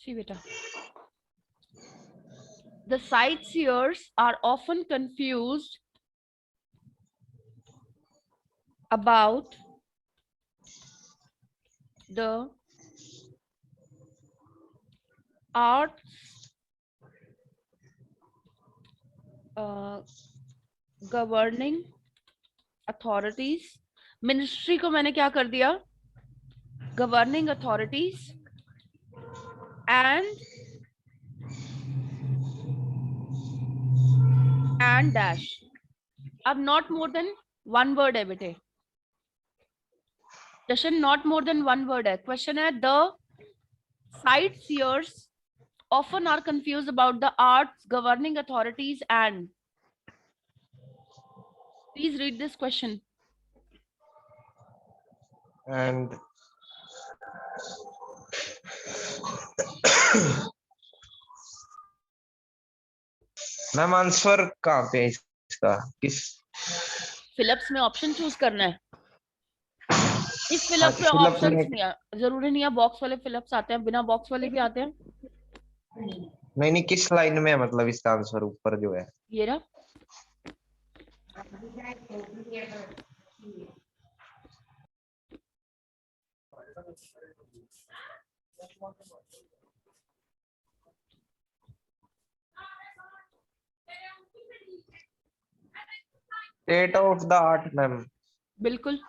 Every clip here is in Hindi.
सी बेटा, the sightseers are often confused about the arts governing authorities. Ministry को मैंने क्या कर दिया, गवर्निंग अथॉरिटीज एंड डैश. अब not more than one word है बेटे, Jashan not more than one word है. क्वेश्चन है the sightseers often are confused about the arts governing authorities and. Please read this question. And ma'am answer कहाँ पे है इसका, किस फिलिप्स में ऑप्शन चूज करना है. इस फिलिप्स में ऑप्शंस नहीं है, जरूरी नहीं है बॉक्स वाले फिलिप्स आते हैं, बिना बॉक्स वाले भी आते हैं. नहीं नहीं, किस लाइन में है मतलब इसका आंसर ऊपर जो है ये रहा. State of the art ma'am. बिल्कुल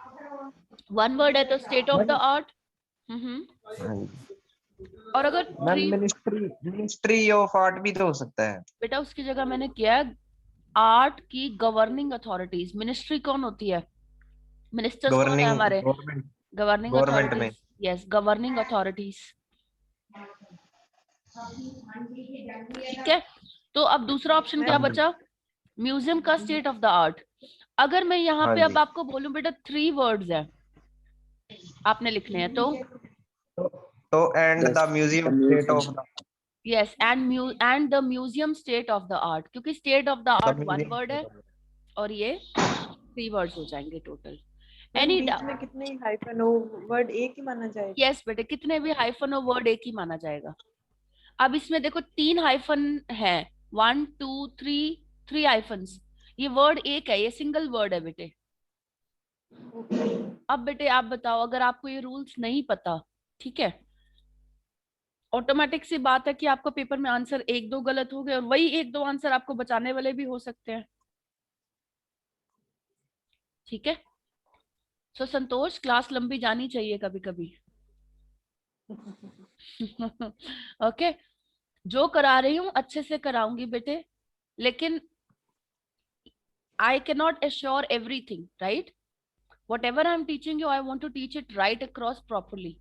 वन वर्ड है तो स्टेट ऑफ द आर्ट. और अगर मैम मिनिस्ट्री ऑफ आर्ट भी तो हो सकता है बेटा, उसकी जगह मैंने किया है आर्ट की गवर्निंग अथॉरिटीज. मिनिस्ट्री कौन होती है, मिनिस्टर्स कौन है हमारे, गवर्निंग गवर्नमेंट में. अथॉरिटीज. Yes, governing authorities. ठीक है, तो अब दूसरा ऑप्शन क्या बचा, म्यूजियम का स्टेट ऑफ द आर्ट. अगर मैं यहाँ पे अब आपको बोलूं बेटा 3 वर्ड्स है आपने लिखने हैं, तो and the museum state of the. Yes, and the museum state of the art, क्योंकि state of the art one word है और ये 3 वर्ड्स हो जाएंगे टोटल. एनी बीच में कितने हाइफन हो वर्ड एक ही माना जाएगा. यस बेटे, कितने भी हाइफन हो वर्ड एक ही माना जाएगा. अब इसमें देखो 3 हाइफन है, 1 2 3, 3 हाइफन्स. ये वर्ड एक है, ये सिंगल वर्ड है बेटे. अब बेटे आप बताओ, अगर आपको ये रूल्स नहीं पता, ठीक है, ऑटोमेटिक सी बात है कि आपको पेपर में आंसर 1-2 गलत हो गए और वही 1-2 आंसर आपको बचाने वाले भी हो सकते हैं. ठीक है, सो संतोष, क्लास लंबी जानी चाहिए कभी कभी. ओके, जो करा रही हूँ अच्छे से कराऊंगी बेटे, लेकिन I cannot assure everything, right? Whatever I'm teaching you, I want to teach it right across properly.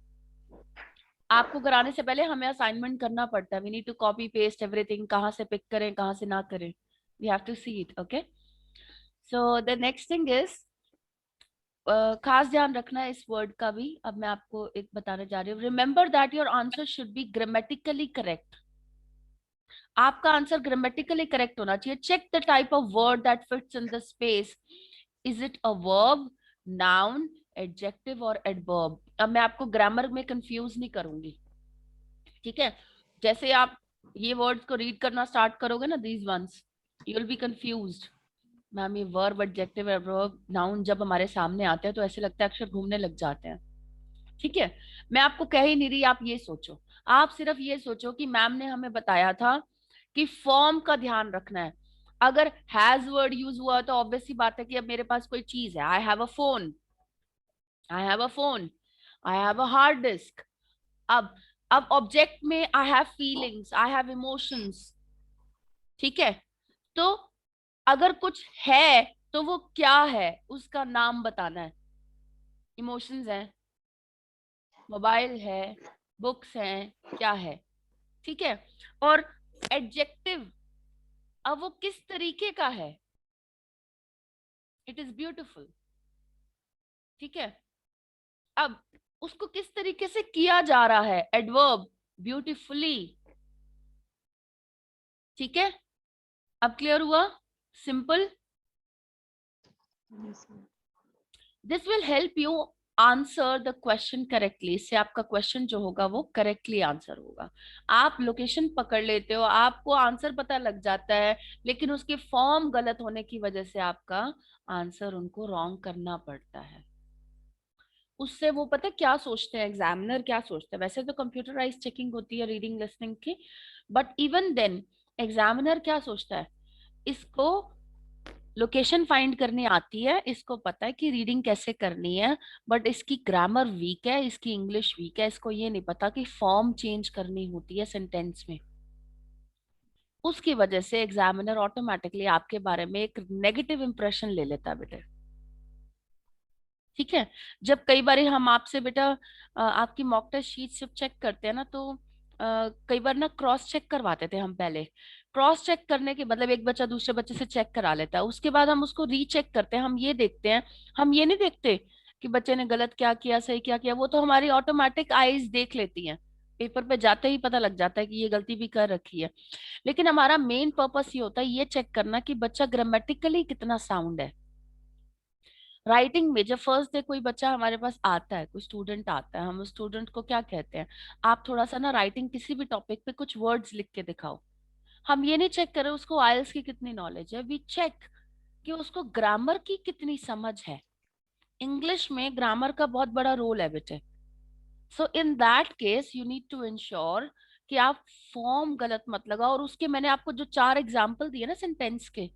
आपको कराने से पहले हमें असाइनमेंट करना पड़ता है. We need to copy paste everything. कहाँ से पिक करें, कहाँ से ना करें. We have to see it, okay? So the next thing is, खास ध्यान रखना है इस वर्ड का भी. अब मैं आपको एक बताने जा रही हूँ. Remember that your answer should be grammatically correct. आपका आंसर ग्रामेटिकली करेक्ट होना चाहिए. Check the type of word that fits in the space. Is it a verb, noun, adjective और एडवर्ब. अब मैं आपको ग्रामर में कंफ्यूज नहीं करूंगी, ठीक है. जैसे आप ये वर्ड्स को रीड करना स्टार्ट करोगे ना, these once, you will be confused. Ma'am ये वर्ब, एडजेक्टिव, एडवर्ब, नाउन जब हमारे सामने आते हैं तो ऐसे लगता है अक्षर घूमने लग जाते हैं. ठीक है, मैं आपको कह ही नहीं रही, आप ये सोचो. आप सिर्फ ये सोचो कि मैम ने हमें बताया था कि फॉर्म का ध्यान रखना है. अगर हैज वर्ड यूज हुआ तो ऑब्वियस सी बात है कि अब मेरे पास कोई चीज है. I have a phone, I have a phone, I have a hard disk. अब ऑब्जेक्ट में I have feelings, I have emotions. ठीक है, तो अगर कुछ है तो वो क्या है, उसका नाम बताना है. इमोशंस है, मोबाइल है, बुक्स हैं, क्या है. ठीक है, और एडजेक्टिव, अब वो किस तरीके का है. It is beautiful. ठीक है, अब उसको किस तरीके से किया जा रहा है, एडवर्ब, ब्यूटिफुली. ठीक है, अब क्लियर हुआ, simple. This will help you answer the question correctly, इससे आपका क्वेश्चन जो होगा वो करेक्टली आंसर होगा। आप लोकेशन पकड़ लेते हो, आपको आंसर पता लग जाता है, लेकिन उसके फॉर्म गलत होने की वजह से आपका आंसर उनको रॉन्ग करना पड़ता है। उससे वो पता है क्या सोचते हैं, एग्जामिनर क्या सोचते हैं, वैसे तो कंप्यूटराइज चेकिंग होती है रीडिंग लिसनिंग की, बट इवन देन एग्जामिनर क्या सोचता है, इसको लोकेशन फाइंड करनी आती है, इसको पता है कि रीडिंग कैसे करनी है, बट इसकी ग्रामर वीक है, इसकी इंग्लिश वीक है, इसको ये नहीं पता कि फॉर्म चेंज करनी होती है सेंटेंस में। उसकी वजह से एग्जामिनर ऑटोमेटिकली आपके बारे में एक नेगेटिव इंप्रेशन ले लेता है बेटे। ठीक है। जब कई बार हम आपसे बेटा आपकी मॉक टेस्ट शीट जब चेक करते हैं ना, तो कई बार ना क्रॉस चेक करवाते थे हम पहले। क्रॉस चेक करने के मतलब एक बच्चा दूसरे बच्चे से चेक करा लेता है, उसके बाद हम उसको रीचेक करते हैं, हम ये देखते हैं, हम ये नहीं देखते कि बच्चे ने गलत क्या किया सही क्या किया, वो तो हमारी ऑटोमेटिक आईज देख लेती हैं, पेपर पे जाते ही पता लग जाता है कि ये गलती भी कर रखी है। लेकिन हमारा मेन पर्पस ये होता है ये चेक करना कि बच्चा ग्रामेटिकली कितना साउंड है। राइटिंग में जब फर्स्ट डे कोई बच्चा हमारे पास आता है, कोई स्टूडेंट आता है, हम उस स्टूडेंट को क्या कहते हैं, आप थोड़ा सा ना राइटिंग किसी भी टॉपिक पे कुछ वर्ड्स लिख के दिखाओ। हम ये नहीं चेक करें उसको आइल्स की कितनी नॉलेज है, वी चेक कि उसको ग्रामर की कितनी समझ है। इंग्लिश में ग्रामर का बहुत बड़ा रोल है बेटे। So in that case you need to ensure कि आप फॉर्म गलत मत लगाओ। और उसके मैंने आपको जो 4 एग्जाम्पल दिए ना सेंटेंस के,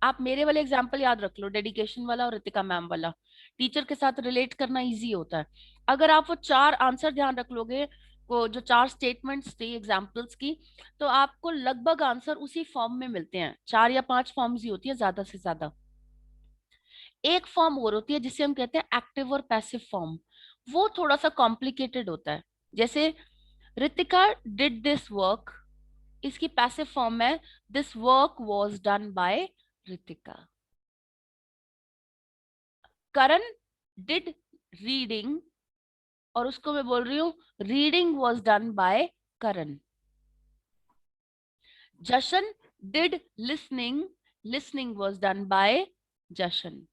आप मेरे वाले एग्जाम्पल याद रख लो, डेडिकेशन वाला और रितिका मैम वाला, टीचर के साथ रिलेट करना इजी होता है। अगर आप वो 4 आंसर ध्यान रख लोगे, वो जो 4 स्टेटमेंट्स थी एग्जाम्पल्स की, तो आपको लगभग आंसर उसी फॉर्म में मिलते हैं। 4 या 5 फॉर्म्स ही होती है ज्यादा से ज्यादा। एक फॉर्म और होती है जिसे हम कहते हैं एक्टिव और पैसिव फॉर्म, वो थोड़ा सा कॉम्प्लिकेटेड होता है। जैसे रितिका डिड दिस वर्क, इसकी पैसिव फॉर्म है this work was done by Ritika. Karan did reading, और उसको मैं बोल रही हूं reading was done by Karan. Jashan did listening, listening was done by Jashan.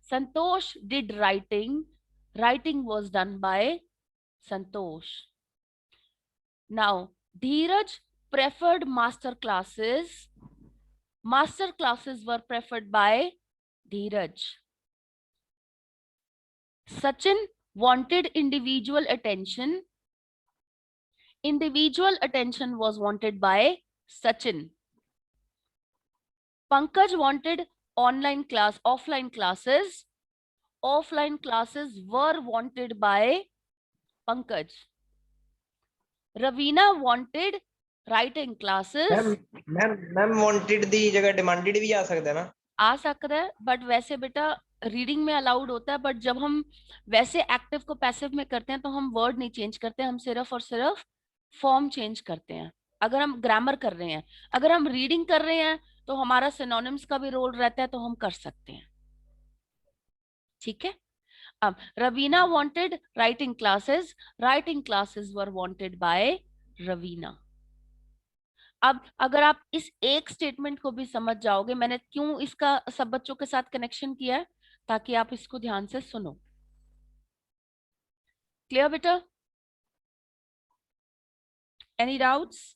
Santosh did writing, writing was done by Santosh. Now Dheeraj preferred master classes, master classes were preferred by Dheeraj. Sachin wanted individual attention, individual attention was wanted by Sachin. Pankaj wanted online class, offline classes, offline classes were wanted by Pankaj. Ravina wanted writing classes. Ma'am ma'am wanted दी जगह डिमांडेड भी आ सकता है ना? आ सकता है, बट वैसे बेटा रीडिंग में अलाउड होता है, बट जब हम वैसे एक्टिव को पैसिव में करते हैं तो हम वर्ड नहीं चेंज करते, हम सिर्फ और सिर्फ फॉर्म चेंज करते हैं। अगर हम ग्रामर कर रहे हैं, अगर हम रीडिंग कर रहे हैं तो हमारा सिनोनिम्स का भी रोल रहता है, तो हम कर सकते हैं। ठीक है। अब रवीना वांटेड राइटिंग क्लासेस वर वांटेड बाय रवीना। अब अगर आप इस एक स्टेटमेंट को भी समझ जाओगे, मैंने क्यों इसका सब बच्चों के साथ कनेक्शन किया है, ताकि आप इसको ध्यान से सुनो। क्लियर बेटा? Any doubts?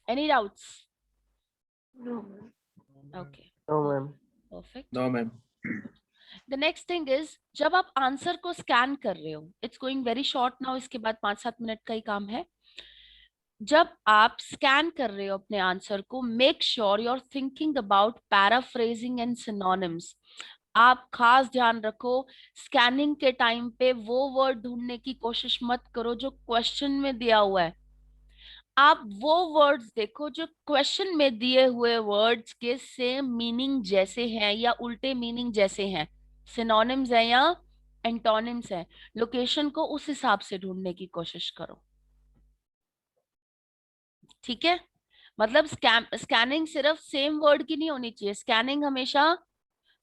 Any doubts? No. Okay, no ma'am. Perfect. No ma'am. The next thing is, जब आप आंसर को स्कैन कर रहे हो, it's going very short now, इसके बाद 5-7 मिनट का ही काम है। जब आप स्कैन कर रहे हो अपने आंसर को, make sure you are thinking about paraphrasing and synonyms. आप खास ध्यान रखो, स्कैनिंग के टाइम पे वो वर्ड ढूंढने की कोशिश मत करो जो क्वेश्चन में दिया हुआ है। आप वो वर्ड्स देखो जो क्वेश्चन में दिए हुए वर्ड्स के सेम मीनिंग जैसे हैं या उल्टे मीनिंग जैसे हैं, सिनोनिम्स है या एंटोनिम्स है। लोकेशन को उस हिसाब से ढूंढने की कोशिश करो। ठीक है। मतलब स्कैनिंग सिर्फ सेम वर्ड की नहीं होनी चाहिए, स्कैनिंग हमेशा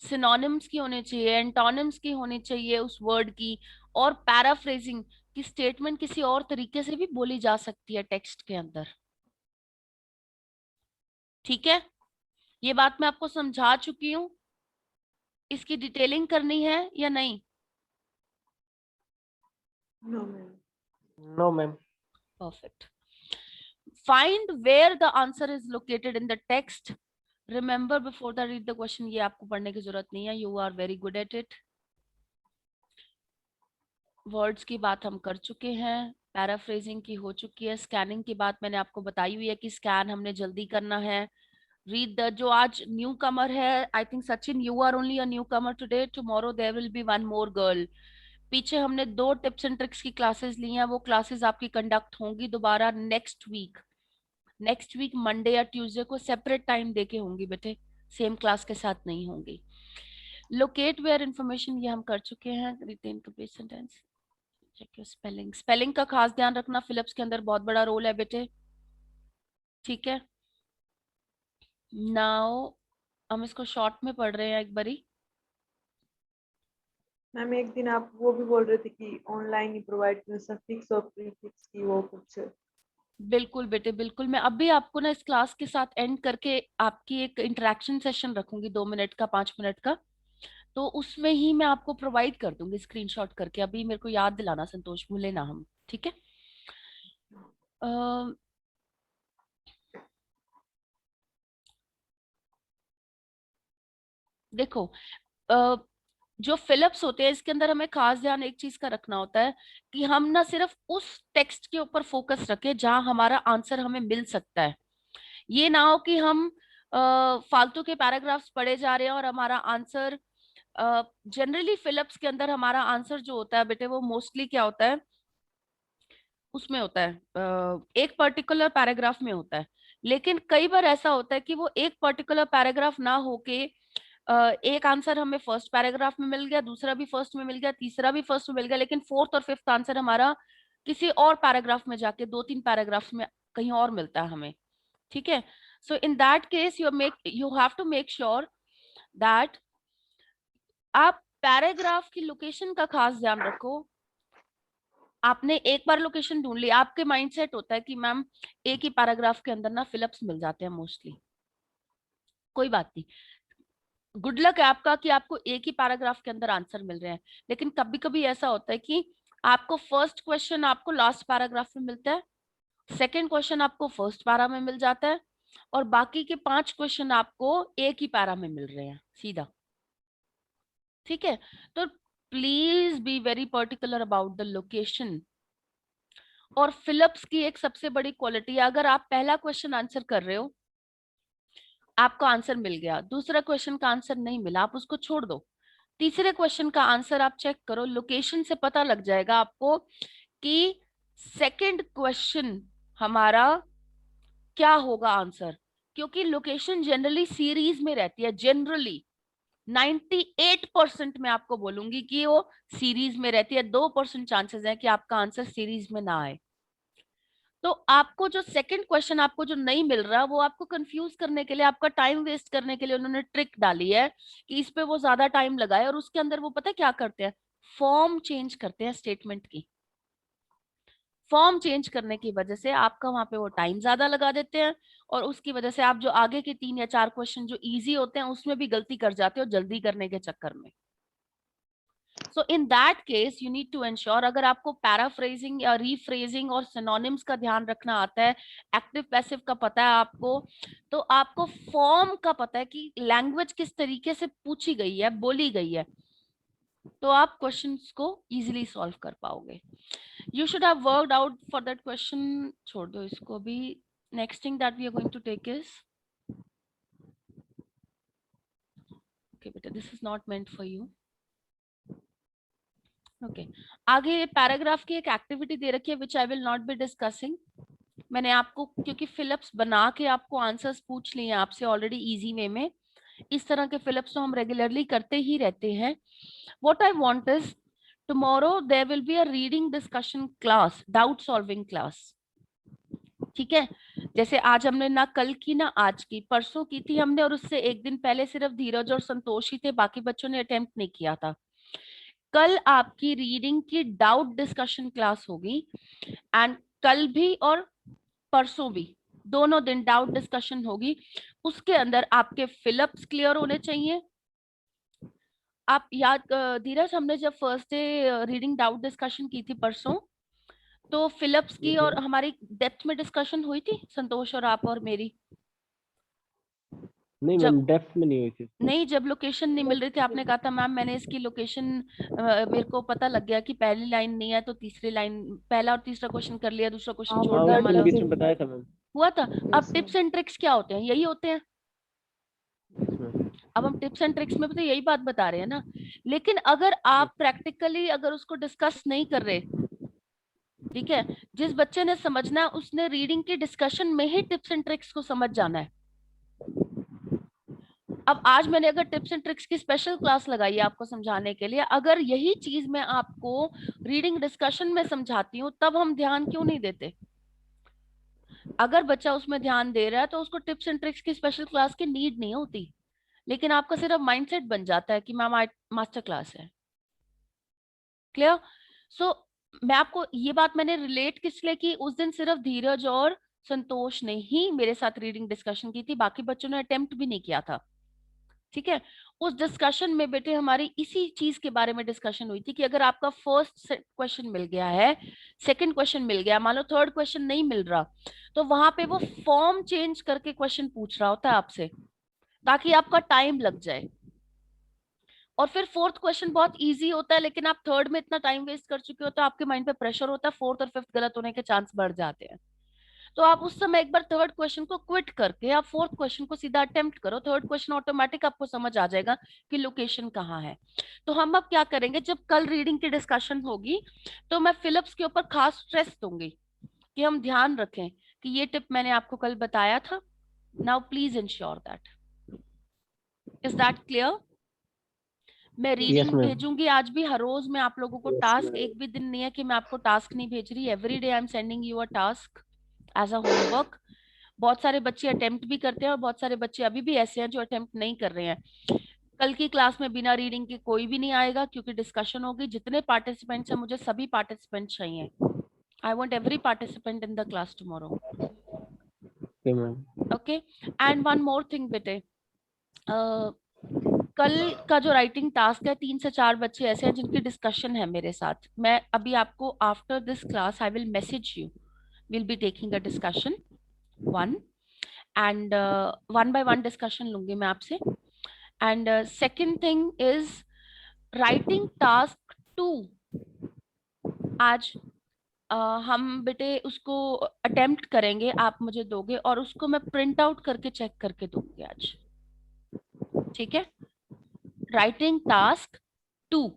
सिनोनिम्स की होनी चाहिए, एंटोनिम्स की होनी चाहिए उस वर्ड की। और पैराफ्रेजिंग की स्टेटमेंट किसी और तरीके से भी बोली जा सकती है टेक्स्ट के अंदर। ठीक है, ये बात मैं आपको समझा चुकी हूं। इसकी डिटेलिंग करनी है या नहीं? No, ma'am. No ma'am. Perfect. Find where the answer is located in the text. Remember before the read the question, ये आपको पढ़ने की जरूरत नहीं है. You are very good at it. Words की बात हम कर चुके हैं, पैराफ्रेजिंग की हो चुकी है, स्कैनिंग की बात मैंने आपको बताई हुई है कि स्कैन हमने जल्दी करना है. रीड द, जो आज न्यू कमर है, I think Sachin you are only a newcomer today, tomorrow there will be one more girl. पीछे हमने 2 टिप्स एंड ट्रिक्स की क्लासेस ली हैं, वो क्लासेस आपकी कंडक्ट होंगी दोबारा नेक्स्ट वीक मंडे या ट्यूसडे को सेपरेट टाइम देके होंगी बेटे, सेम क्लास के साथ नहीं होंगी. लोकेट वेयर इंफॉर्मेशन ये हम कर चुके हैं. Written complete sentence, check your spelling का खास ध्यान रखना, फिलिप्स के अंदर बहुत बड़ा रोल है बेटे, ठीक है. नाउ हम इसको शॉर्ट में पढ़ रहे हैं एक बारी. मैम एक दिन आप वो भी बोल रहे थे कि ऑनलाइन ही प्रोवाइड करें सफिक्स और प्रीफिक्स की वो कुछ. बिल्कुल बेटे बिल्कुल, मैं अभी आपको ना इस क्लास के साथ एंड करके आपकी एक इंटरेक्शन सेशन रखूंगी 2 मिनट का 5 मिनट का, तो उसमें ही मैं आपको प्रोवाइड कर दूंगी स्क्रीनशॉट करके. अभी मेरे को याद दिलाना संतोष, भूले ना हम, ठीक है. देखो जो फिलिप्स होते हैं इसके अंदर हमें खास ध्यान एक चीज का रखना होता है कि हम ना सिर्फ उस टेक्स्ट के ऊपर फोकस रखें जहां हमारा आंसर हमें मिल सकता है. ये ना हो कि हम फालतू के पैराग्राफ्स पढ़े जा रहे हैं और हमारा आंसर, जनरली फिलिप्स के अंदर हमारा आंसर जो होता है बेटे वो मोस्टली क्या होता है, उसमें होता है एक पर्टिकुलर पैराग्राफ में होता है. लेकिन कई बार ऐसा होता है कि वो एक पर्टिकुलर पैराग्राफ ना होके एक आंसर हमें फर्स्ट पैराग्राफ में मिल गया, दूसरा भी फर्स्ट में मिल गया, तीसरा भी फर्स्ट में मिल गया, लेकिन फोर्थ और फिफ्थ आंसर हमारा किसी और पैराग्राफ में जाके 2-3 पैराग्राफ में कहीं और मिलता है हमें, ठीक है. So in that case you have to make sure that आप पैराग्राफ की लोकेशन का खास ध्यान रखो. आपने एक बार लोकेशन ढूंढ ली, आपके माइंडसेट होता है कि मैम एक ही पैराग्राफ के अंदर ना फिलिप्स मिल जाते हैं मोस्टली. कोई बात नहीं, गुड लक है आपका कि आपको एक ही पैराग्राफ के अंदर आंसर मिल रहे हैं. लेकिन कभी कभी ऐसा होता है कि आपको फर्स्ट क्वेश्चन आपको लास्ट पैराग्राफ में मिलता है, सेकंड क्वेश्चन आपको फर्स्ट पैरा में मिल जाता है, और बाकी के 5 क्वेश्चन आपको एक ही पैरा में मिल रहे हैं सीधा, ठीक है. तो please be very particular about the location. और फिलिप्स की एक सबसे बड़ी क्वालिटी है, अगर आप पहला क्वेश्चन आंसर कर रहे हो, आपको आंसर मिल गया, दूसरा क्वेश्चन का आंसर नहीं मिला, आप उसको छोड़ दो, तीसरे क्वेश्चन का आंसर आप चेक करो, लोकेशन से पता लग जाएगा आपको कि सेकंड क्वेश्चन हमारा क्या होगा आंसर. क्योंकि लोकेशन जनरली सीरीज में रहती है, जनरली 98% मैं आपको बोलूंगी कि वो सीरीज में रहती है. 2% चांसेस है कि आपका आंसर सीरीज में ना आए. तो आपको जो सेकंड क्वेश्चन आपको जो नहीं मिल रहा, वो आपको कंफ्यूज करने के लिए, आपका टाइम वेस्ट करने के लिए उन्होंने ट्रिक डाली है कि इस पे वो ज्यादा टाइम लगाए, और उसके अंदर वो पता है क्या करते हैं, फॉर्म चेंज करते हैं स्टेटमेंट की. फॉर्म चेंज करने की वजह से आपका वहां पे वो टाइम ज्यादा लगा देते हैं, और उसकी वजह से आप जो आगे के 3 या 4 क्वेश्चन जो इजी होते हैं उसमें भी गलती कर जाते हो जल्दी करने के चक्कर में. So in that case you need to ensure, अगर आपको पैराफ्रेजिंग या रीफ्रेजिंग और सिनोनिम्स का ध्यान रखना आता है, एक्टिव पैसिव का पता है आपको, तो आपको फॉर्म का पता है कि लैंग्वेज किस तरीके से पूछी गई है, बोली गई है, तो आप क्वेश्चंस को इजीली सॉल्व कर पाओगे. You should have worked out for that question. छोड़ दो इसको भी. Next thing that we are going to take is, okay beta, this is not meant for you. Okay, आगे पैराग्राफ की एक एक्टिविटी दे रखी है which I will not be discussing. मैंने आपको क्योंकि फिलिप्स बना के आपको आंसर्स पूछ लिए हैं आपसे ऑलरेडी इजी वे में, इस तरह के फिलिप्स तो हम रेगुलरली करते ही रहते हैं. What I want is tomorrow there will be a reading discussion class, doubt solving class. ठीक है, जैसे आज हमने ना कल की ना आज की, परसों की थी हमने, और उससे एक दिन पहले सिर्फ धीरज और संतोष ही थे, बाकी बच्चों ने अटेम्प्ट नहीं किया था. कल आपकी रीडिंग की डाउट डिस्कशन क्लास होगी, एंड कल भी और परसों भी दोनों दिन डाउट डिस्कशन होगी. उसके अंदर आपके फिलिप्स क्लियर होने चाहिए, आप याद धीरज, हमने जब first day reading doubt discussion की थी परसों, तो फिलिप्स की और हमारी डेप्थ में डिस्कशन हुई थी, संतोष और आप और मेरी। नहीं जब मैम, डेप्थ में नहीं हुई थी। नहीं, जब लोकेशन नहीं मिल रही थी, आपने कहा था मैम मैंने इसकी लोकेशन, मेरे को पता लग गया कि पहली लाइन नहीं है तो तीसरी लाइन, पहला और तीसरा क्वेश्चन कर लिया, दूसरा क्वेश्चन हाँ, छोड़ हाँ, दिया वो मतलब। बीच में बताया था मैम। हुआ था। अब Yes, टिप्स एंड ट्रिक्स क्या होते हैं? यही होते हैं। अब हम टिप्स एंड ट्रिक्स में भी तो यही बात बता रहे हैं ना। लेकिन अगर आप प्रैक्टिकली अगर उसको डिस्कस नहीं कर रहे, ठीक है, जिस बच्चे ने समझना है उसने रीडिंग की डिस्कशन में ही टिप्स एंड ट्रिक्स को समझ जाना है। अब आज मैंने अगर टिप्स एंड ट्रिक्स की स्पेशल क्लास लगाई है आपको समझाने के लिए, अगर यही चीज मैं आपको रीडिंग डिस्कशन में समझाती हूँ, तब हम ध्यान क्यों नहीं देते? अगर बच्चा उसमें ध्यान दे रहा है तो उसको टिप्स एंड ट्रिक्स की स्पेशल क्लास की नीड नहीं होती। लेकिन आपका सिर्फ माइंडसेट बन जाता है कि मैम आज मास्टर क्लास है। क्लियर? सो मैं आपको ये बात मैंने रिलेट किस लिए की, उस दिन सिर्फ धीरज और संतोष ने ही मेरे साथ रीडिंग डिस्कशन की थी, बाकी बच्चों ने अटेम्प्ट भी नहीं किया था। ठीक है, उस डिस्कशन में बेटे हमारी इसी चीज के बारे में डिस्कशन हुई थी कि अगर आपका फर्स्ट क्वेश्चन मिल गया है, सेकंड क्वेश्चन मिल गया, मान लो थर्ड क्वेश्चन नहीं मिल रहा, तो वहां पे वो फॉर्म चेंज करके क्वेश्चन पूछ रहा होता है आपसे, ताकि आपका टाइम लग जाए। और फिर फोर्थ क्वेश्चन बहुत इजी होता है, लेकिन आप थर्ड में इतना टाइम वेस्ट कर चुके होते हो, आपके माइंड पे प्रेशर होता है, फोर्थ और फिफ्थ गलत होने के चांस बढ़ जाते हैं। तो आप उस समय एक बार थर्ड क्वेश्चन को क्विट करके आप फोर्थ क्वेश्चन को सीधा अटेम्प्ट करो, थर्ड क्वेश्चन ऑटोमेटिक आपको समझ आ जाएगा कि लोकेशन कहाँ है। तो हम अब क्या करेंगे, जब कल रीडिंग की डिस्कशन होगी तो मैं फिलिप्स के ऊपर खास स्ट्रेस दूंगी कि हम ध्यान रखें कि ये टिप मैंने आपको कल बताया था। Now please ensure that, is that clear? मैं रीडिंग Yes, ma'am. भेजूंगी आज भी, हर रोज मैं आप लोगों को टास्क, एक भी दिन नहीं है कि मैं आपको टास्क नहीं भेज रही, every day I am sending you a task as a homework. बहुत सारे बच्चे अटेम्प्ट भी करते हैं और बहुत सारे बच्चे अभी भी ऐसे हैं जो अटेम्प्ट नहीं कर रहे हैं। कल की क्लास में बिना रीडिंग के कोई भी नहीं आएगा, क्योंकि डिस्कशन होगी। जितने पार्टिसिपेंट्स हैं मुझे सभी पार्टिसिपेंट चाहिए। I want every participant in the class tomorrow. Okay, ma'am. Okay, and one more thing बेटे, कल का जो राइटिंग टास्क है, 3 से 4 बच्चे ऐसे हैं जिनकी डिस्कशन है मेरे साथ। मैं अभी आपको after this class I will message you, will be taking a discussion one, and one by one discussion लूंगी मैं आपसे। And second thing is writing task 2। आज हम बेटे उसको अटेम्प्ट करेंगे, आप मुझे दोगे और उसको मैं प्रिंट आउट करके चेक करके दूंगी आज। ठीक है, writing task 2,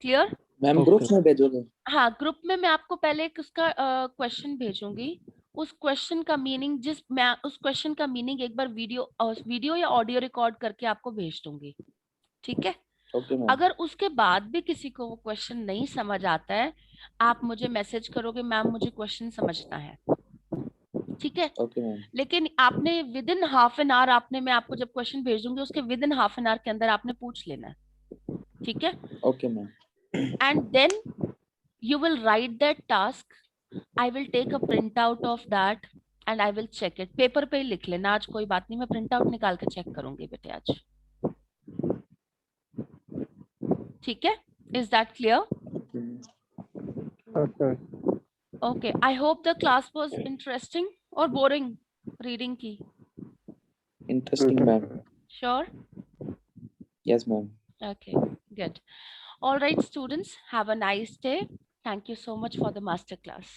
clear? Ma'am group Okay. में भेजोगे? हाँ, ग्रुप में मैं आपको पहले एक उसका क्वेश्चन भेजूंगी। उस क्वेश्चन का मीनिंग, मैं उस क्वेश्चन का मीनिंग एक बार वीडियो या ऑडियो रिकॉर्ड करके आपको भेज दूंगी। ठीक है? Okay ma'am. अगर उसके बाद भी किसी को वो क्वेश्चन नहीं समझ आता है, आप मुझे मैसेज करोगे मैम मुझे क्वेश्चन समझना है। ठीक है? Okay ma'am. लेकिन आपने within half an hour, आपने, मैं आपको जब क्वेश्चन भेज दूंगी उसके within half an hour के अंदर आपने पूछ लेना है। ठीक है? Okay ma'am. And then you will write that task. I will take a printout of that and I will check it. Paper पे ही लिख लेना आज, कोई बात नहीं, मैं प्रिंट आउट निकाल के चेक करूंगी बेटे आज। ठीक है? Is that clear? Okay. Okay. I hope the class was interesting or boring reading की. Interesting ma'am. Sure? Yes ma'am. Okay. Good. All right, students. Have a nice day. Thank you so much for the master class.